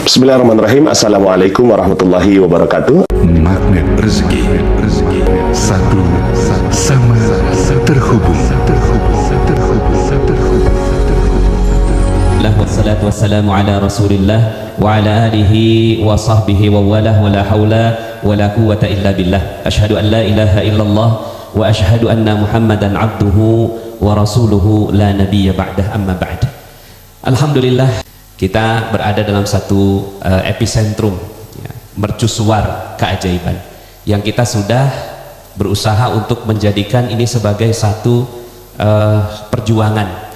Bismillahirrahmanirrahim. Assalamualaikum warahmatullahi wabarakatuh. Magnet rezeki, satu sama terhubung. Wassalatu wassalamu ala rasulillah wa ala alihi wa sahbihi wa walah wa la hawla wa la quwwata illa billah. Ashhadu an la ilaha illallah wa ashhadu anna muhammadan abduhu wa rasuluhu la nabiyya ba'dah, amma ba'd. Alhamdulillah, kita berada dalam satu epicentrum ya, mercusuar keajaiban yang kita sudah berusaha untuk menjadikan ini sebagai satu perjuangan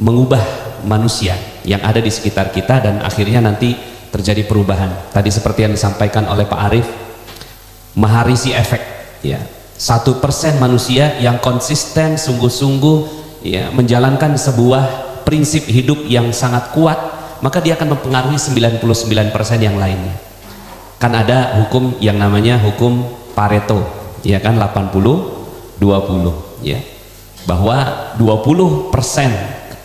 mengubah manusia yang ada di sekitar kita, dan akhirnya nanti terjadi perubahan. Tadi seperti yang disampaikan oleh Pak Arif, Maharisi efek ya, 1% manusia yang konsisten sungguh-sungguh ya, menjalankan sebuah prinsip hidup yang sangat kuat, maka dia akan mempengaruhi 99% yang lainnya. Kan ada hukum yang namanya hukum Pareto ya kan, 80-20 ya, bahwa 20%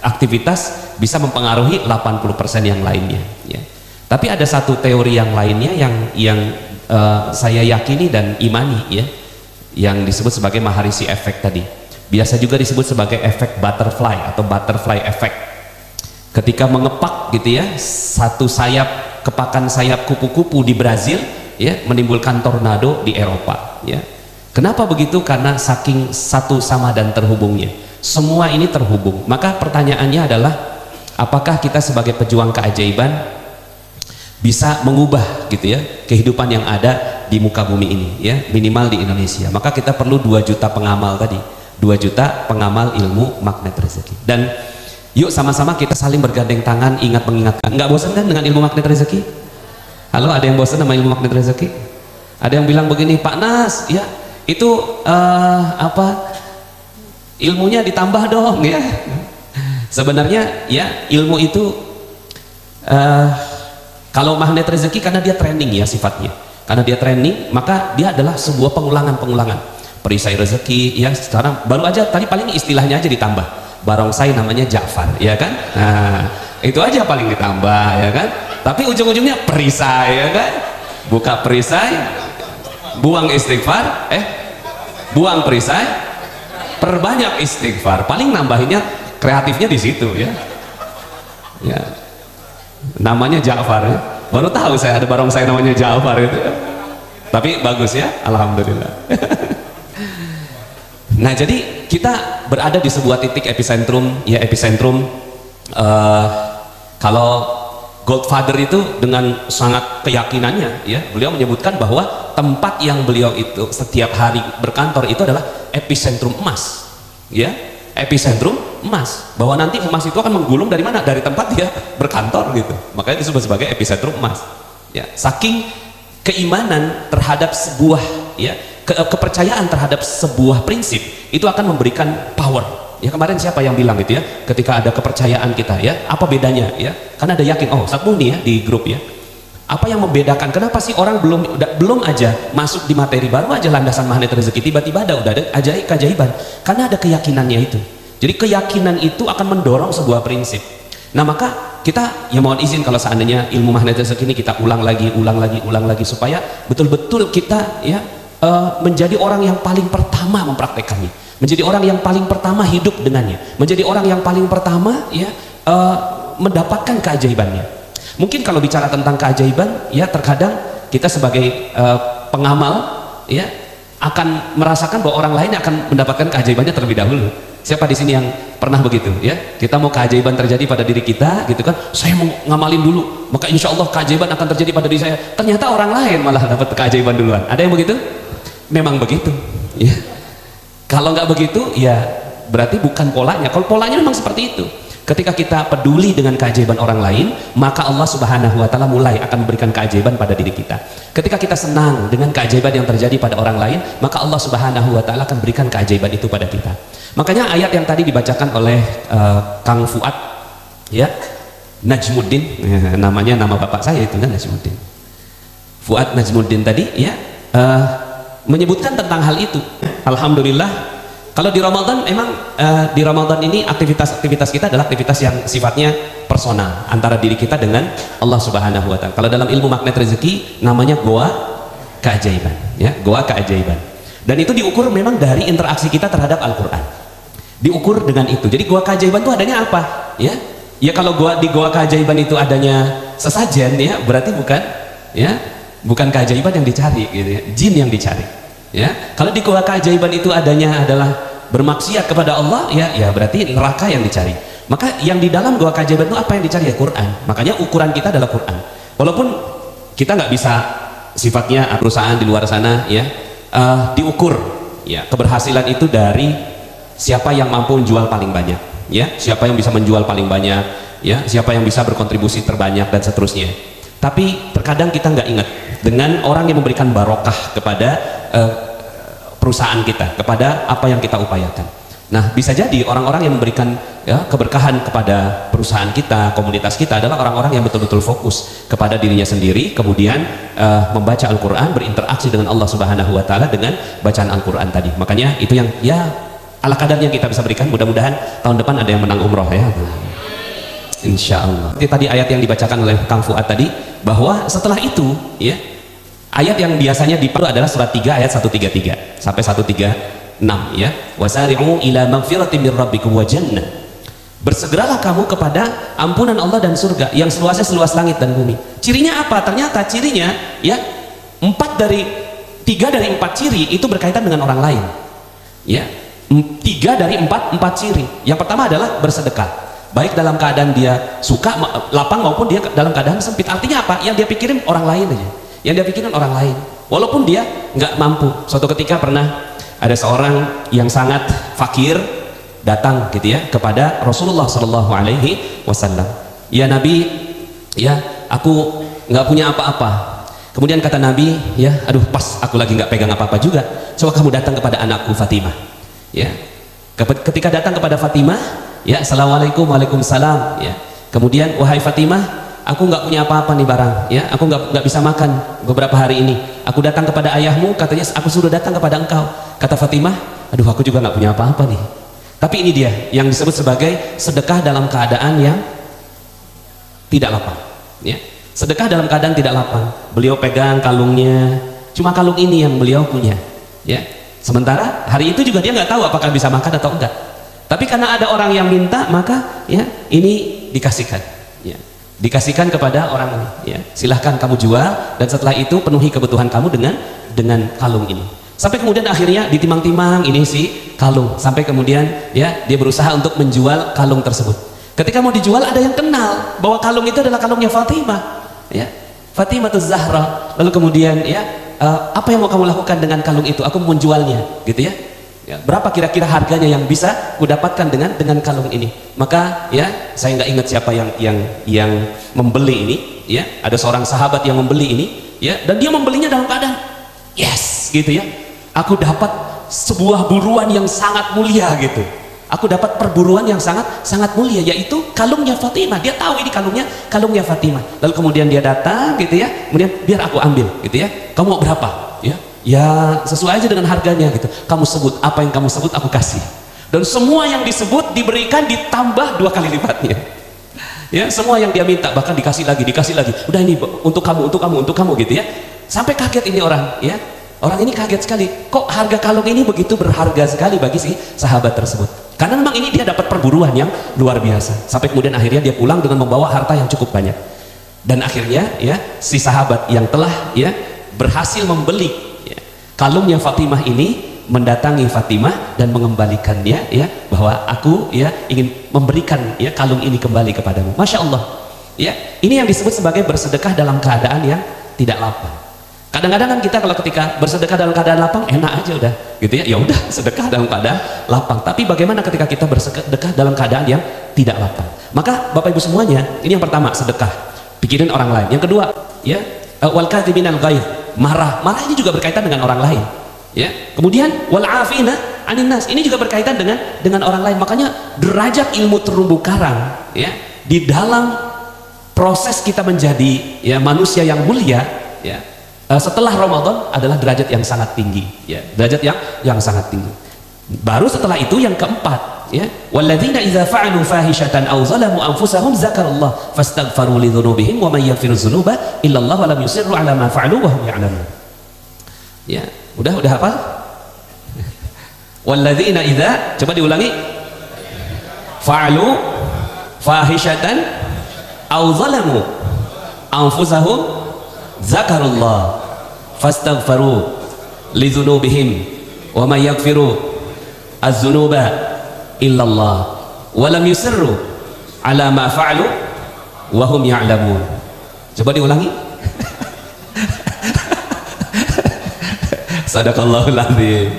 aktivitas bisa mempengaruhi 80% yang lainnya ya. Tapi ada satu teori yang lainnya yang saya yakini dan imani ya, yang disebut sebagai Maharisi efek tadi. Biasa juga disebut sebagai efek butterfly atau butterfly effect. Ketika mengepak gitu ya, satu sayap, kepakan sayap kupu-kupu di Brazil ya, menimbulkan tornado di Eropa ya. Kenapa begitu? Karena saking satu sama dan terhubungnya. Semua ini terhubung. Maka pertanyaannya adalah, apakah kita sebagai pejuang keajaiban bisa mengubah gitu ya kehidupan yang ada di muka bumi ini ya, minimal di Indonesia. Maka kita perlu 2 juta pengamal tadi, 2 juta pengamal ilmu magnet rezeki. Dan yuk sama-sama kita saling bergandeng tangan, ingat mengingatkan. Nggak bosan kan dengan ilmu magnet rezeki? Halo, ada yang bosan sama ilmu magnet rezeki? Ada yang bilang begini, Pak Nas ya, itu ilmunya ditambah dong ya. Sebenarnya ya, ilmu itu kalau magnet rezeki karena dia training ya sifatnya, karena dia training maka dia adalah sebuah pengulangan perisai rezeki ya. Sekarang baru aja tadi paling istilahnya aja ditambah, barongsai namanya Ja'far ya kan, nah itu aja paling ditambah ya kan, tapi ujung-ujungnya perisai ya kan, buka perisai, buang istighfar, buang perisai, perbanyak istighfar, paling nambahinnya kreatifnya di situ ya. Ya, namanya Ja'far ya. Baru tahu saya ada barongsai namanya Ja'far itu ya. Tapi bagus ya, alhamdulillah. Nah, jadi kita berada di sebuah titik epicentrum ya, epicentrum kalau Godfather itu dengan sangat keyakinannya ya, beliau menyebutkan bahwa tempat yang beliau itu setiap hari berkantor itu adalah epicentrum emas ya, epicentrum emas, bahwa nanti emas itu akan menggulung dari mana? Dari tempat dia berkantor gitu. Makanya disebut sebagai epicentrum emas ya. Saking keimanan terhadap sebuah ya, kepercayaan terhadap sebuah prinsip itu akan memberikan power ya. Kemarin siapa yang bilang gitu ya, ketika ada kepercayaan kita ya, apa bedanya ya, karena ada yakin. Oh, Ustaz Muni ya di grup ya, apa yang membedakan kenapa sih orang belum aja masuk di materi, baru aja landasan magnet rezeki tiba-tiba udah ada keajaiban? Karena ada keyakinannya itu. Jadi keyakinan itu akan mendorong sebuah prinsip. Nah, maka kita ya mohon izin kalau seandainya ilmu magnet rezeki ini kita ulang lagi supaya betul-betul kita ya menjadi orang yang paling pertama mempraktekannya, menjadi orang yang paling pertama hidup dengannya, menjadi orang yang paling pertama ya mendapatkan keajaibannya. Mungkin kalau bicara tentang keajaiban ya, terkadang kita sebagai pengamal ya akan merasakan bahwa orang lain akan mendapatkan keajaibannya terlebih dahulu. Siapa di sini yang pernah begitu ya? Kita mau keajaiban terjadi pada diri kita gitu kan, saya mau ngamalin dulu maka insya Allah keajaiban akan terjadi pada diri saya. Ternyata orang lain malah dapat keajaiban duluan. Ada yang begitu? Memang begitu ya. Kalau nggak begitu ya berarti bukan polanya. Kalau polanya memang seperti itu, ketika kita peduli dengan keajaiban orang lain, maka Allah Subhanahu wa Ta'ala mulai akan memberikan keajaiban pada diri kita. Ketika kita senang dengan keajaiban yang terjadi pada orang lain, maka Allah Subhanahu wa Ta'ala akan berikan keajaiban itu pada kita. Makanya ayat yang tadi dibacakan oleh Kang Fuad ya, Najmuddin ya, namanya nama bapak saya itu kan Najmuddin, Fuad Najmuddin tadi ya, menyebutkan tentang hal itu. Alhamdulillah Kalau di Ramadan memang di Ramadan ini aktivitas kita adalah aktivitas yang sifatnya personal antara diri kita dengan Allah Subhanahu wa taala. Kalau dalam ilmu magnet rezeki namanya goa keajaiban, ya, goa keajaiban. Dan itu diukur memang dari interaksi kita terhadap Al-Qur'an. Diukur dengan itu. Jadi goa keajaiban itu adanya apa? Ya. Ya kalau di goa keajaiban itu adanya sesajen, ya, berarti bukan keajaiban yang dicari gitu ya. Jin yang dicari. Ya, kalau di goa keajaiban itu adanya adalah bermaksiat kepada Allah, ya berarti neraka yang dicari. Maka yang di dalam goa keajaiban itu apa yang dicari? Ya Quran. Makanya ukuran kita adalah Quran. Walaupun kita nggak bisa sifatnya perusahaan di luar sana, ya, diukur, ya, keberhasilan itu dari siapa yang mampu menjual paling banyak, ya, siapa yang bisa menjual paling banyak, ya, siapa yang bisa berkontribusi terbanyak dan seterusnya. Tapi terkadang kita nggak ingat dengan orang yang memberikan barokah kepada perusahaan kita, kepada apa yang kita upayakan. Nah, bisa jadi orang-orang yang memberikan, ya, keberkahan kepada perusahaan kita, komunitas kita adalah orang-orang yang betul-betul fokus kepada dirinya sendiri, kemudian membaca Al-Quran, berinteraksi dengan Allah Subhanahu wa taala dengan bacaan Al-Quran tadi. Makanya itu yang, ya, ala kadarnya kita bisa berikan. Mudah-mudahan tahun depan ada yang menang umroh, ya, insya Allah. Tadi ayat yang dibacakan oleh Kang Fuad tadi, bahwa setelah itu, ya, ayat yang biasanya dipakai adalah surat 3 ayat 133 sampai 136, ya. Wasari'u ila magfiratin mir rabbikum wa jannah. Bersegeralah kamu kepada ampunan Allah dan surga yang seluasnya seluas langit dan bumi. Cirinya apa? Ternyata cirinya, ya, 3 dari 4 ciri itu berkaitan dengan orang lain. Ya. 3 dari 4 ciri. Yang pertama adalah bersedekah. Baik dalam keadaan dia suka lapang maupun dia dalam keadaan sempit. Artinya apa? Yang dia pikirin orang lain aja. Yang dia pikirin orang lain, walaupun dia nggak mampu. Suatu ketika pernah ada seorang yang sangat fakir datang gitu ya kepada Rasulullah Shallallahu Alaihi Wasallam. Ya Nabi, ya aku nggak punya apa-apa. Kemudian kata Nabi, ya aduh pas aku lagi nggak pegang apa-apa juga. Coba kamu datang kepada anakku Fatimah. Ya, ketika datang kepada Fatimah, ya assalamualaikum, waalaikumsalam. Ya, kemudian wahai Fatimah, aku nggak punya apa-apa nih barang, ya, aku nggak bisa makan beberapa hari ini. Aku datang kepada ayahmu, katanya aku suruh datang kepada engkau. Kata Fatimah, aduh aku juga nggak punya apa-apa nih. Tapi ini dia yang disebut sebagai sedekah dalam keadaan yang tidak lapang, ya. Sedekah dalam keadaan tidak lapang. Beliau pegang kalungnya, cuma kalung ini yang beliau punya, ya. Sementara hari itu juga dia nggak tahu apakah bisa makan atau enggak. Tapi karena ada orang yang minta, maka, ya, ini dikasihkan, ya. Dikasihkan kepada orang ini, ya, silahkan kamu jual dan setelah itu penuhi kebutuhan kamu dengan kalung ini. Sampai kemudian akhirnya ditimang-timang ini si kalung, sampai kemudian, ya, dia berusaha untuk menjual kalung tersebut. Ketika mau dijual ada yang kenal bahwa kalung itu adalah kalungnya Fatimah, ya, Fatimah Zahra. Lalu kemudian, ya, apa yang mau kamu lakukan dengan kalung itu? Aku mau menjualnya, gitu ya. Ya, berapa kira-kira harganya yang bisa kudapatkan dengan kalung ini? Maka, ya, saya nggak ingat siapa yang membeli ini, ya. Ada seorang sahabat yang membeli ini, ya, dan dia membelinya dalam keadaan yes, gitu ya. Aku dapat sebuah buruan yang sangat mulia gitu. Aku dapat perburuan yang sangat mulia, yaitu kalungnya Fatimah. Dia tahu ini kalungnya Fatimah. Lalu kemudian dia datang, gitu ya. Kemudian biar aku ambil, gitu ya. Kamu mau berapa? Ya. Ya sesuai aja dengan harganya gitu. Kamu sebut apa yang kamu sebut aku kasih. Dan semua yang disebut diberikan ditambah 2 kali lipatnya. Ya, semua yang dia minta bahkan dikasih lagi. Udah ini untuk kamu gitu ya. Sampai kaget ini orang, ya. Orang ini kaget sekali. Kok harga kalung ini begitu berharga sekali bagi si sahabat tersebut? Karena memang ini dia dapat perburuan yang luar biasa. Sampai kemudian akhirnya dia pulang dengan membawa harta yang cukup banyak. Dan akhirnya, ya, si sahabat yang telah, ya, berhasil membeli, ya, kalungnya Fatimah ini mendatangi Fatimah dan mengembalikannya, ya, bahwa aku, ya, ingin memberikan, ya, kalung ini kembali kepadamu. Masya Allah, ya, ini yang disebut sebagai bersedekah dalam keadaan yang tidak lapang. Kadang-kadang kan kita kalau ketika bersedekah dalam keadaan lapang enak aja udah, gitu ya. Ya udah sedekah dalam keadaan lapang. Tapi bagaimana ketika kita bersedekah dalam keadaan yang tidak lapang? Maka Bapak Ibu semuanya, ini yang pertama sedekah, pikirin orang lain. Yang kedua, ya, wal kadhiminal ghaidh, marah ini juga berkaitan dengan orang lain, ya. Kemudian wal afina anin nas, ini juga berkaitan dengan orang lain. Makanya derajat ilmu terumbu karang, ya, di dalam proses kita menjadi, ya, manusia yang mulia, ya, setelah Ramadan adalah derajat yang sangat tinggi, ya, derajat yang sangat tinggi. Baru setelah itu yang keempat, ya, walladzina idza fa'alu fahishatan aw zalamu anfusahum zakarallah fastaghfaru li dzunubihim wa may yaghfiru dzunuba illa Allah wa lam yusirru ala ma fa'alu wa hum ya'lamun. Ya, udah hafal? Walladzina idza, coba diulangi, fa'alu fahishatan aw zalamu anfusahum zakarallah fastaghfaru li dzunubihim wa may yaghfiru az-zunuba illallah wa lam yusirru ala ma fa'alu wa hum ya'lamun. Coba diulangi. Sadaqallahul azim.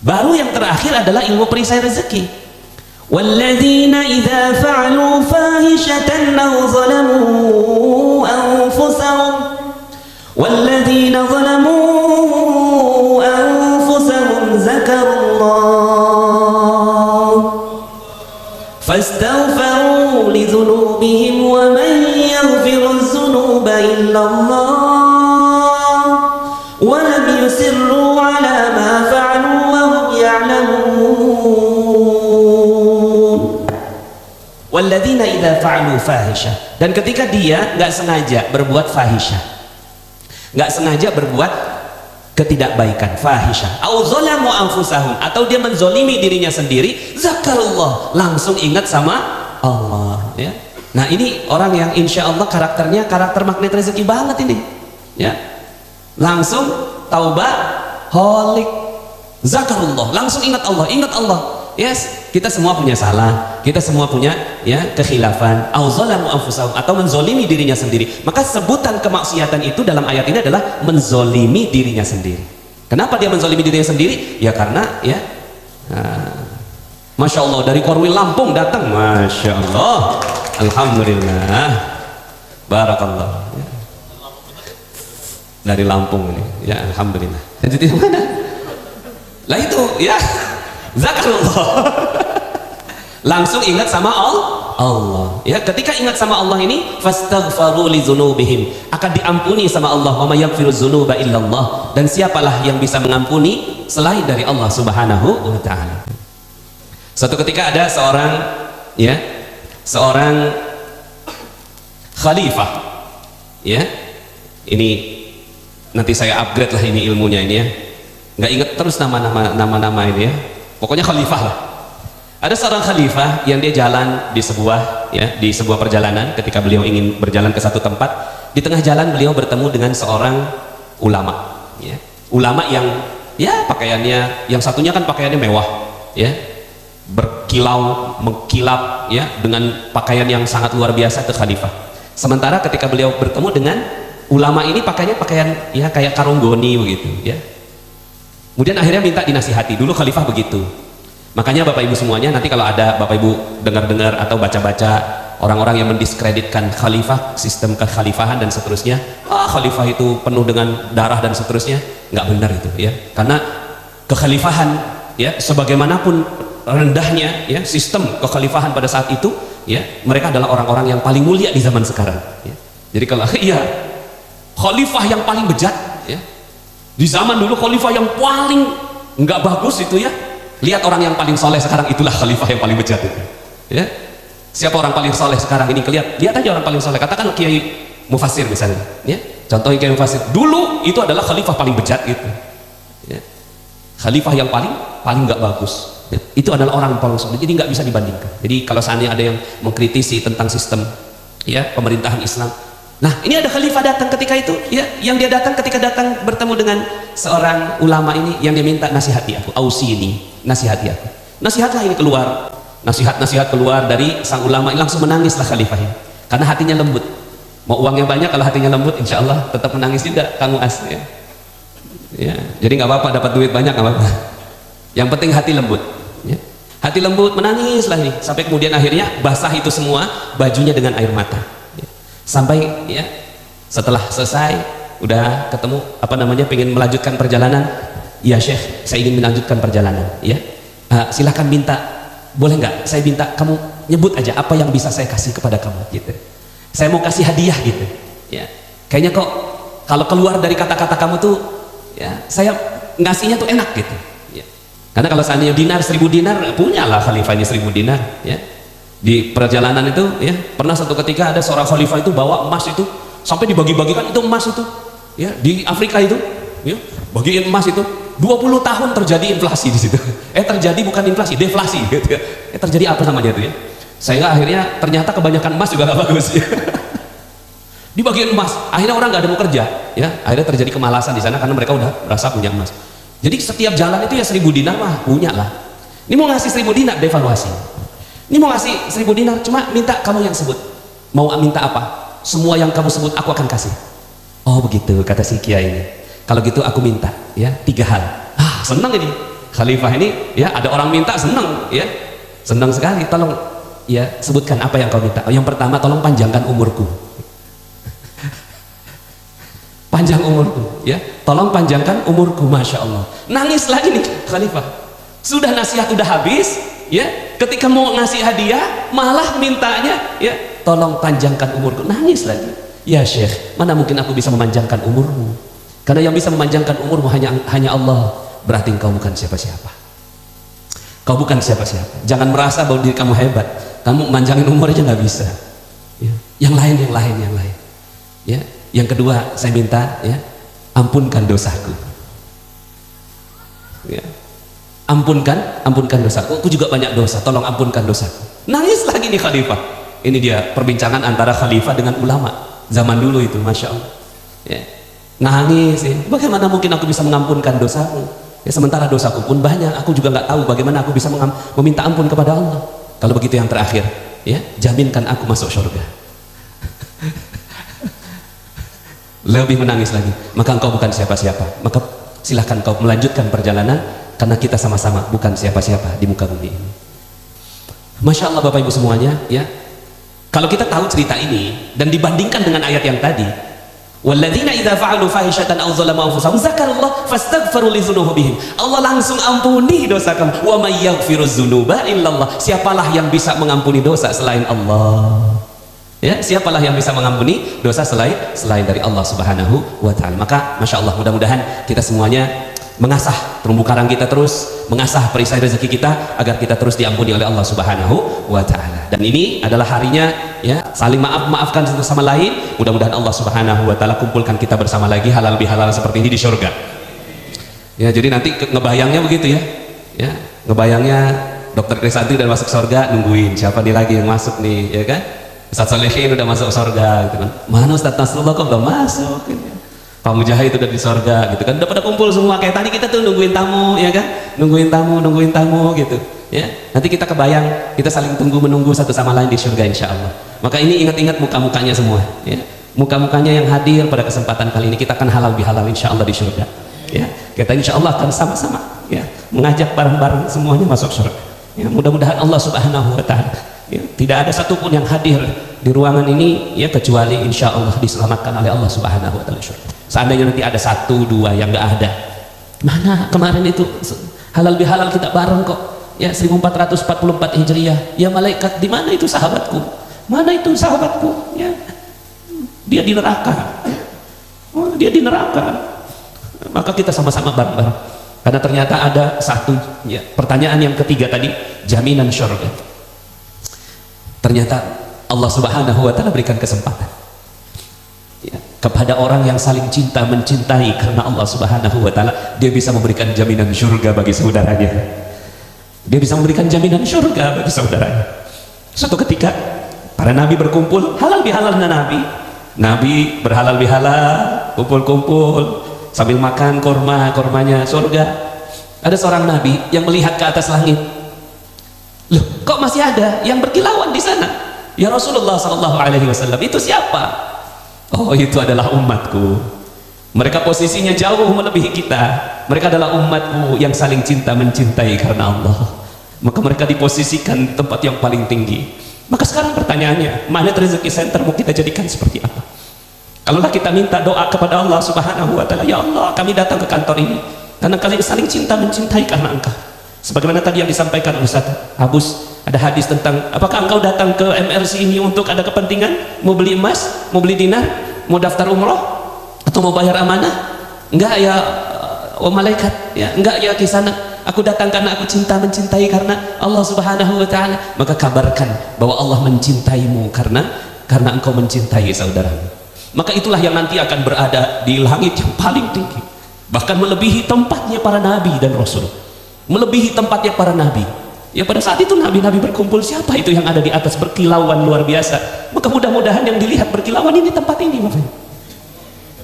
Baru yang terakhir adalah ilmu perisai rezeki. Walladzina idza fa'alu fahishatan aw zalamu anfusahum walladzina zalamu فاستغفروا لذنوبهم ومن يغفر الذنوب إلا الله ولم يصروا على ما فعلوا وهم يعلمون. والذين إذا فعلوا فاحشة, dan ketika dia nggak sengaja berbuat fahisyah, nggak sengaja berbuat ketidakbaikan, fahisyah, au zalamu anfusahum, atau dia menzolimi dirinya sendiri, zakarullah, langsung ingat sama Allah, ya. Nah, ini orang yang insya Allah karakternya karakter magnet rezeki banget ini, ya. Langsung taubat, holik, zakarullah, langsung ingat Allah, ingat Allah. Yes, kita semua punya salah, kita semua punya, ya, kekhilafan, au zalamu anfusahum, atau menzolimi dirinya sendiri. Maka sebutan kemaksiatan itu dalam ayat ini adalah menzolimi dirinya sendiri. Kenapa dia menzolimi dirinya sendiri? Ya karena, ya, Masya Allah, dari Korwil Lampung datang, Masya Allah, Alhamdulillah, Barakallah, ya. Dari Lampung ini, ya, Alhamdulillah. Jadi di mana? Lah itu, ya, zakarullah. Langsung ingat sama Allah, ya. Ketika ingat sama Allah ini, fastaghfaru li dzunubihim, akan diampuni sama Allah. Wa may yaghfiru dzunuba illallah, dan siapalah yang bisa mengampuni selain dari Allah Subhanahu wa taala. Suatu ketika ada seorang khalifah, ya. Ini nanti saya upgrade lah ini ilmunya ini, ya. Nggak ingat terus nama-nama ini, ya. Pokoknya khalifah lah. Ada seorang khalifah yang dia jalan di sebuah perjalanan. Ketika beliau ingin berjalan ke satu tempat, di tengah jalan beliau bertemu dengan seorang ulama, ya. Ulama yang, ya, pakaiannya, yang satunya kan pakaiannya mewah, ya, berkilau, mengkilap, ya, dengan pakaian yang sangat luar biasa, itu khalifah. Sementara ketika beliau bertemu dengan ulama ini, pakaiannya pakaian, ya, kayak karung goni begitu, ya. Kemudian akhirnya minta dinasihati. Dulu khalifah begitu. Makanya Bapak Ibu semuanya, nanti kalau ada Bapak Ibu dengar-dengar atau baca-baca orang-orang yang mendiskreditkan khalifah, sistem kekhalifahan dan seterusnya, khalifah itu penuh dengan darah dan seterusnya, nggak benar itu, ya. Karena kekhalifahan, ya, sebagaimanapun rendahnya, ya, sistem kekhalifahan pada saat itu, ya, mereka adalah orang-orang yang paling mulia di zaman sekarang, ya. Jadi kalau, iya, khalifah yang paling bejat, ya, di zaman dulu khalifah yang paling nggak bagus itu, ya, lihat orang yang paling soleh sekarang, itulah khalifah yang paling bejat itu, ya. Siapa orang paling soleh sekarang ini? Lihat aja orang paling soleh. Katakan Kiai Mufassir misalnya, ya. Contohnya Kiai Mufassir, dulu itu adalah khalifah paling bejat gitu, ya. Khalifah yang paling nggak bagus, ya. Itu adalah orang paling soleh. Jadi nggak bisa dibandingkan. Jadi kalau seandainya ada yang mengkritisi tentang sistem, ya, pemerintahan Islam, nah, ini ada khalifah datang ketika itu, ya, yang dia datang ketika datang bertemu dengan seorang ulama ini, yang dia minta nasihati aku, ausini, nasihati aku. Nasihatlah ini keluar, nasihat keluar dari sang ulama ini, langsung menangislah khalifah ini, karena hatinya lembut. Mau uang yang banyak, kalau hatinya lembut, insya Allah tetap menangis juga, Kang Muas, ya. Ya, jadi nggak apa-apa dapat duit banyak, nggak apa-apa. Yang penting hati lembut, ya. Hati lembut, menangislah ini, sampai kemudian akhirnya basah itu semua bajunya dengan air mata. Sampai, ya, setelah selesai, udah ketemu, pengen melanjutkan perjalanan, ya Syekh, saya ingin melanjutkan perjalanan, ya, silahkan minta, boleh nggak saya minta kamu nyebut aja apa yang bisa saya kasih kepada kamu, gitu. Saya mau kasih hadiah, gitu, ya. Kayaknya kok kalau keluar dari kata-kata kamu tuh, ya, saya ngasihnya tuh enak, gitu. Karena kalau seandainya dinar 1000 dinar, punyalah khalifah ini 1000 dinar, ya. Di perjalanan itu, ya, pernah satu ketika ada seorang khalifah itu bawa emas itu sampai dibagi-bagikan itu emas itu, ya, di Afrika itu, ya, bagiin emas itu 20 tahun terjadi inflasi di situ. Terjadi bukan inflasi, deflasi, gitu ya. Terjadi apa namanya itu ya? Sehingga akhirnya ternyata kebanyakan emas juga gak bagus, ya. Dibagiin emas, akhirnya orang nggak ada mau kerja, ya. Akhirnya terjadi kemalasan di sana karena mereka udah merasa punya emas. Jadi setiap jalan itu ya 1000 dinar mah punya lah. Ini mau ngasih 1000 dinar devaluasi. Ini mau ngasih 1000 dinar cuma minta kamu yang sebut. Mau minta apa? Semua yang kamu sebut aku akan kasih. Oh begitu kata si kiai ini. Kalau gitu aku minta ya 3 hal. Senang ini khalifah ini ya, ada orang minta senang ya. Senang sekali. Tolong ya sebutkan apa yang kau minta. Yang pertama tolong panjangkan umurku. Panjang umurku ya, tolong panjangkan umurku. Masya Allah, nangis lagi nih khalifah, sudah nasihat udah habis ya, ketika mau ngasih hadiah malah mintanya ya tolong panjangkan umurku, nangis lagi. Ya Syekh, mana mungkin aku bisa memanjangkan umurmu, karena yang bisa memanjangkan umurmu hanya Allah. Berarti engkau bukan siapa-siapa, kau bukan siapa-siapa. Jangan merasa bahwa diri kamu hebat, kamu manjangin umur aja nggak bisa ya. Yang lain ya. Yang kedua saya minta ya, ampunkan dosaku ya. Ampunkan dosaku, aku juga banyak dosa, tolong ampunkan dosaku. Nangis lagi nih khalifah. Ini dia perbincangan antara khalifah dengan ulama zaman dulu itu, Masya Allah ya. Nangis ya. Bagaimana mungkin aku bisa mengampunkan dosaku ya, sementara dosaku pun banyak, aku juga nggak tahu bagaimana aku bisa meminta ampun kepada Allah. Kalau begitu yang terakhir ya, jaminkan aku masuk surga. Lebih menangis lagi. Maka engkau bukan siapa-siapa, maka silahkan kau melanjutkan perjalanan, karena kita sama-sama bukan siapa-siapa di muka bumi ini. Masya Allah Bapak Ibu semuanya ya. Kalau kita tahu cerita ini dan dibandingkan dengan ayat yang tadi, walladzina idza fa'alu fahishatan aw zalamu anfusahum dzakarullaha fastaghfiru lidzunubihim, Allah langsung ampuni dosa kamu. Wa may yaghfiruz dzunuba illallah, siapalah yang bisa mengampuni dosa selain Allah ya, siapalah yang bisa mengampuni dosa selain dari Allah Subhanahu wa ta'ala. Maka Masya Allah, mudah-mudahan kita semuanya mengasah terumbu karang kita, terus mengasah perisai rezeki kita agar kita terus diampuni oleh Allah Subhanahu wa ta'ala. Dan ini adalah harinya ya, saling maafkan satu sama lain. Mudah-mudahan Allah Subhanahu wa ta'ala kumpulkan kita bersama lagi halal bihalal seperti ini di surga ya. Jadi nanti ngebayangnya begitu ya, ngebayangnya Dr. Krisantri udah masuk surga, nungguin siapa nih lagi yang masuk nih ya kan. Ustaz Solehin udah masuk surga gitu kan. Mana Ustaz Nasrullah kok belum masuk gitu. Pak Mujahid udah di surga gitu kan. Udah pada kumpul semua, kayak tadi kita tuh nungguin tamu ya kan, nungguin tamu gitu ya. Nanti kita kebayang, kita saling menunggu satu sama lain di surga insya Allah. Maka ini ingat-ingat muka-mukanya semua ya, muka-mukanya yang hadir pada kesempatan kali ini. Kita akan halal bihalal insya Allah di surga ya. Kita insya Allah akan sama-sama ya mengajak bareng-bareng semuanya masuk surga ya. Mudah-mudahan Allah Subhanahu wa ta'ala ya, tidak ada satupun yang hadir di ruangan ini ya kecuali insya Allah diselamatkan oleh Allah Subhanahu wa ta'ala. Seandainya nanti ada 1, 2 yang nggak ada, mana kemarin itu halal bihalal kita bareng kok ya, 1444 Hijriah ya. Malaikat di mana itu sahabatku, mana itu sahabatku ya, dia di neraka ya. Oh, dia di neraka. Maka kita sama-sama bareng-bareng, karena ternyata ada satu ya, pertanyaan yang ketiga tadi, jaminan surga. Ternyata Allah Subhanahu wa ta'ala berikan kesempatan ya, kepada orang yang saling cinta mencintai karena Allah Subhanahu wa ta'ala, dia bisa memberikan jaminan surga bagi saudaranya. Dia bisa memberikan jaminan surga bagi saudaranya. Suatu ketika para nabi berkumpul, halal bihalal nabi berhalal bihalal, kumpul-kumpul sambil makan kormanya surga. Ada seorang nabi yang melihat ke atas langit. Loh, kok masih ada yang berkilauan di sana? Ya Rasulullah sallallahu alaihi wasallam, itu siapa? Oh, itu adalah umatku. Mereka posisinya jauh melebihi kita. Mereka adalah umatku yang saling cinta mencintai karena Allah. Maka mereka diposisikan di tempat yang paling tinggi. Maka sekarang pertanyaannya, Magnet Rezeki Center mau kita jadikan seperti apa? Kalaulah kita minta doa kepada Allah Subhanahu wa ta'ala, ya Allah kami datang ke kantor ini karena kalian saling cinta mencintai karena Engkau. Sebagaimana tadi yang disampaikan Ustaz Abus, ada hadis tentang apakah engkau datang ke MRC ini untuk ada kepentingan, mau beli emas, mau beli dinar, mau daftar umroh, atau mau bayar amanah? Enggak ya, oh malaikat ya, enggak ya kisana. Aku datang karena aku mencintai karena Allah Subhanahu wa taala. Maka kabarkan bahwa Allah mencintaimu karena engkau mencintai saudaramu. Maka itulah yang nanti akan berada di langit yang paling tinggi, bahkan melebihi tempatnya para nabi dan rasul, melebihi tempatnya para nabi. Ya pada saat itu nabi-nabi berkumpul, siapa itu yang ada di atas berkilauan luar biasa? Maka mudah-mudahan yang dilihat berkilauan ini tempat ini, Bapak.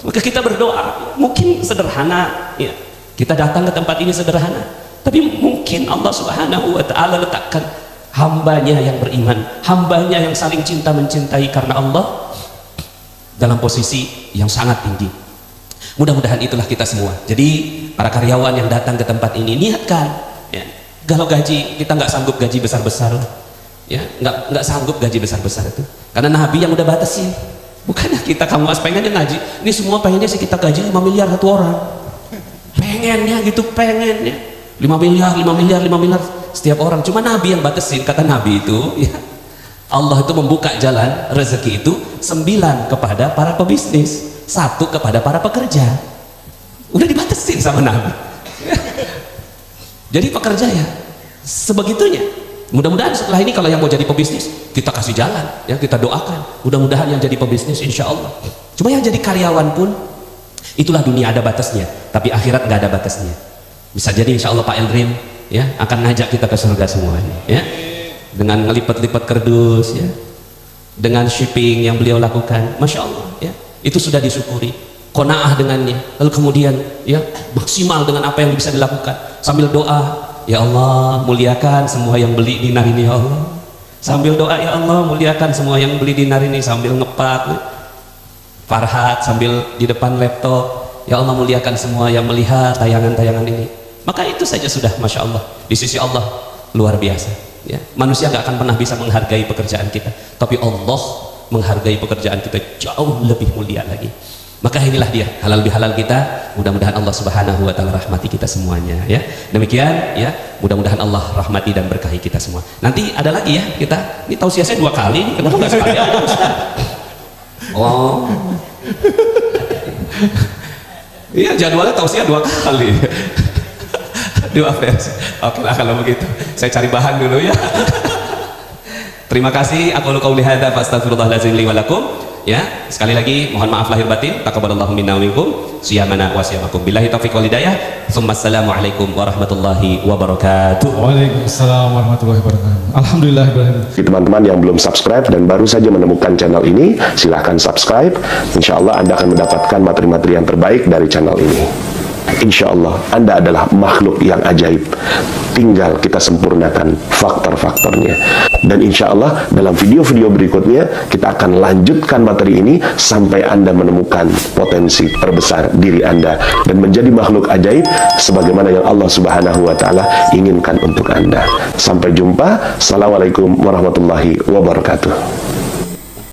Maka kita berdoa, mungkin sederhana ya, kita datang ke tempat ini sederhana, tapi mungkin Allah Subhanahu wa taala letakkan hambanya yang beriman, hambanya yang saling cinta mencintai karena Allah dalam posisi yang sangat tinggi. Mudah-mudahan itulah kita semua. Jadi para karyawan yang datang ke tempat ini, niatkan ya, kalau gaji kita nggak sanggup gaji besar-besar ya, nggak sanggup gaji besar-besar itu karena Nabi yang udah batasin. Bukannya kita kamu pengennya ngaji, ini semua pengennya sih kita gaji 5 miliar satu orang, pengennya gitu, pengennya 5 miliar setiap orang. Cuma Nabi yang batasin. Kata Nabi itu ya, Allah itu membuka jalan rezeki itu 9 kepada para pebisnis, 1 kepada para pekerja. Udah dibatasin sama Nabi. Jadi pekerja ya sebegitunya. Mudah-mudahan setelah ini kalau yang mau jadi pebisnis kita kasih jalan ya, kita doakan mudah-mudahan yang jadi pebisnis insya Allah. Cuma yang jadi karyawan pun itulah, dunia ada batasnya, tapi akhirat nggak ada batasnya. Bisa jadi insya Allah Pak Eldrin ya akan ngajak kita ke surga semuanya ya, dengan ngelipat-lipat kardus ya, dengan shipping yang beliau lakukan, Masya Allah ya, itu sudah disyukuri, qanaah dengannya. Lalu kemudian ya maksimal dengan apa yang bisa dilakukan sambil doa, ya Allah muliakan semua yang beli dinar ini ya Allah. Sambil doa, ya Allah muliakan semua yang beli dinar ini, sambil ngepak Farhat sambil di depan laptop, ya Allah muliakan semua yang melihat tayangan-tayangan ini. Maka itu saja sudah Masya Allah di sisi Allah luar biasa ya. Manusia gak akan pernah bisa menghargai pekerjaan kita, tapi Allah menghargai pekerjaan kita jauh lebih mulia lagi. Maka inilah dia halal bihalal kita. Mudah-mudahan Allah Subhanahu wa taala rahmati kita semuanya ya. Demikian ya, mudah-mudahan Allah rahmati dan berkahi kita semua. Nanti ada lagi ya, kita ini tausiah saya 2 kali nih, kenapa nggak sekali aja Ustaz? Oh iya, jadwalnya tausiah 2 kali 2 versi. Oke lah kalau begitu saya cari bahan dulu ya. Terima kasih. Aku qauli hadza fa astaghfirullahalazim li wa lakum. Ya, sekali lagi mohon maaf lahir batin. Taqabbalallahu minna wa minkum siyamana wa siyamakum. Billahi taufiq wal hidayah. Assalamualaikum warahmatullahi wabarakatuh. Waalaikumsalam warahmatullahi wabarakatuh. Alhamdulillah. Teman-teman yang belum subscribe dan baru saja menemukan channel ini, silahkan subscribe. Insya Allah Anda akan mendapatkan materi-materi yang terbaik dari channel ini. Insya Allah Anda adalah makhluk yang ajaib, tinggal kita sempurnakan faktor-faktornya. Dan insya Allah dalam video-video berikutnya kita akan lanjutkan materi ini sampai Anda menemukan potensi terbesar diri Anda dan menjadi makhluk ajaib sebagaimana yang Allah Subhanahu wa taala inginkan untuk Anda. Sampai jumpa. Assalamualaikum warahmatullahi wabarakatuh.